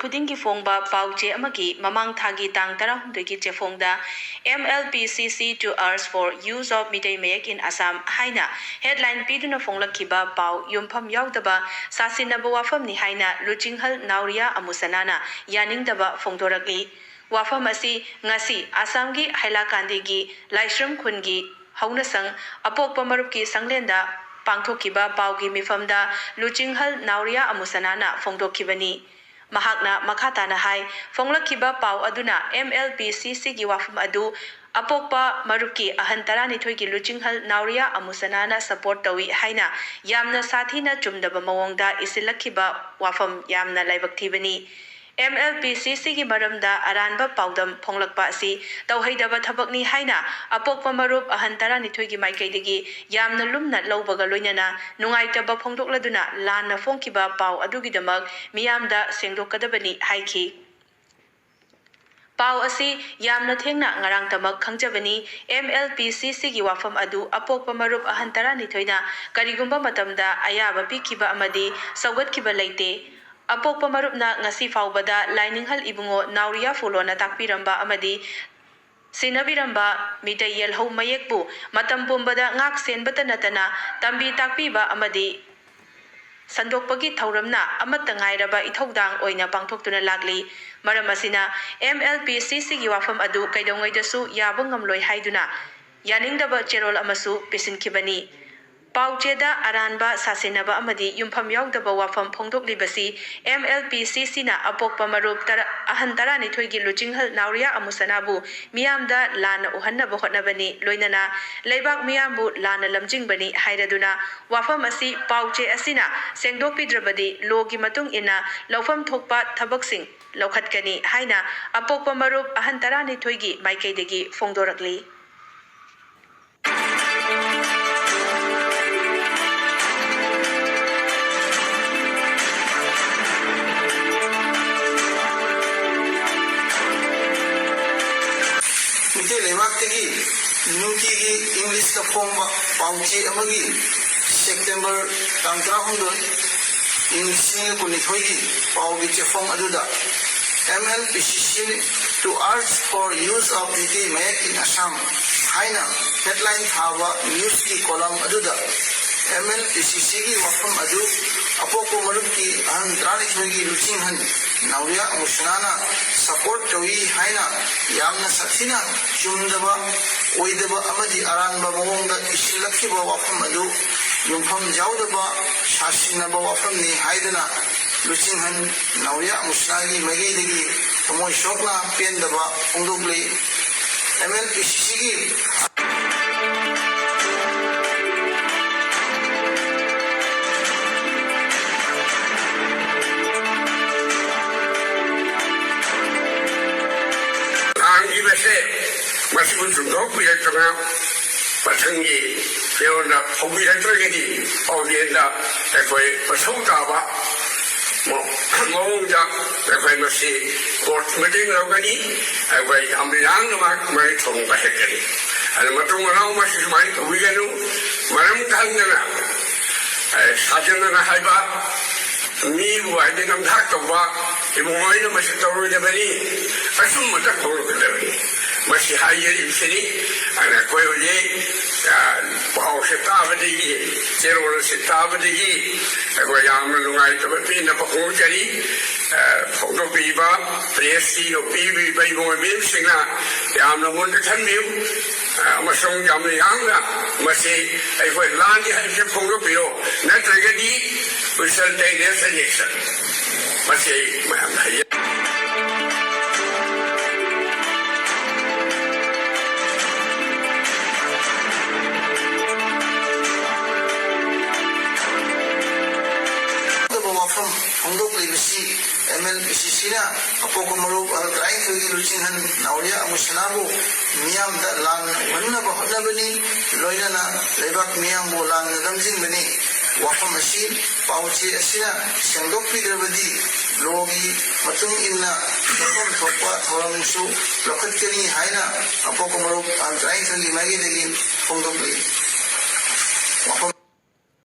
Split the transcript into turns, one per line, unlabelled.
khudingi fongba pauche amagi mamang thagi tang 16 gi chefongda MLPCC to urge for use of Mitai Mayek in Assam haina headline piduna fonglakhiba pau yumpham yaudaba sasinaba wafam ni haina Laininghal Naoria Amusana na yaningdaba fongdorakli wafam asi ngasi Assam gi Hailakandi gi Laishram khungi haunasang apokpa marupki sanglenda pangthokiba paugi mifamda Laininghal Naoria Amusana na fongdokhibani mahakna makhatana hai fonglakhiba pau aduna MLPCC gi wafam adu apokpa maruki ahantara ni thoigi Laininghal Naoria Amusana na support tawi haina yamna sathina chumdaba mawongda isilakhiba wafam yamna laibak thibani MLPCC gi maramda aranba paudam phonglakpa asi tawhaidaba thabakni haina apokpa marup ahantara ni thoigi maikaidagi yamna lumna lawbaga loinana nungaitaba phongdokladuna lanna phongkiba pau adugidamak miyamda sengdokadabani haiki pau asi yamna thengna ngarang tamak khangjabani MLPCC gi wafam adu apokpa marup ahantara ni thoina karigumba matamda ayaba pikhiba amadi saugatkiba leite apokpa marupna ngasi faubada Laininghal ibungo Naoria folona takpiramba amadi sinabiramba Mitai Yelhau Mayekbu matam pumbada ngak senbata natana tambi takpiba amadi sandokpagi thauramna amata ngairaba ithodang oina pangthoktuna lagli maram asina MLPCC gi wafam adu kaidongaidasu yaba ngamloi haiduna yaningdaba cherol amasu pisinkhibani paucheda aranba sasinaba amadi yumpham yaudaba wafam phongdoklibasi MLPCC na apokpa marup ahantara ni thoigi Laininghal Naoria Amusana bu miyamda lana uhannaba hotnabani loinana leibak miyambu lana lamjingbani hairaduna wafam asi pauche asina sengdokpidrabadi logi matung ina lawfam thokpa thabaksing lawkhatkani haina apokpa marup ahantara ni thoigi maikaidagi phongdorakli
Nuki English ka phongba pauche amagi September tang 16 English kuni thoigi paugi chefong aduda MLPCC to urge for use of Mitai Mayek in Assam haina headline thaba news ki column aduda MLPCC gi wafam adu apoko maruki ahantrani thoigi Laininghal Naoria Amusana support tawi haina yamna sathina chumdaba oidaba amadi aranba mawongda isilakhiba wafam adu yumpham jaudaba sasinaba wafam ni haidana Laininghal Naoria Amusana gi mageidagi tamoi shokna pendaba phongdokle MLPCC gi
masih untuk biar tengah pasangi yang hobi dan terjadi audiennya ekoi pasauta ba mau jak ekoi masih court meeting lagi ekoi ambilang mak mai thong bahekani ada matung orang masih mai wiganu maram tangna sajana haiba mi buat dengan hak ba ibu mai masih tahu dia bani asum mata kau kedai masih hayar sini anak kau ini bau setabadi cerul setabadi aku yang melungai tapi nampak kau cari untuk piba presi pibi bayi mau ambil sehingga yang namun tersambil masuk jam yang masih aku lagi harus kau piro nanti terjadi usaha teknis saja masih hayar MLPCC na apoko marup trying to Laininghal Naoria Amusana bu miyamda lan wanna ba hodabani loinana lebak miyambu lan damjin bani wafam asi pauche asina sengdokpidrabadi logi matung inna thom thokpa thoramsu lokhatkani haina apoko marup trying to magidagi phongdokli wafam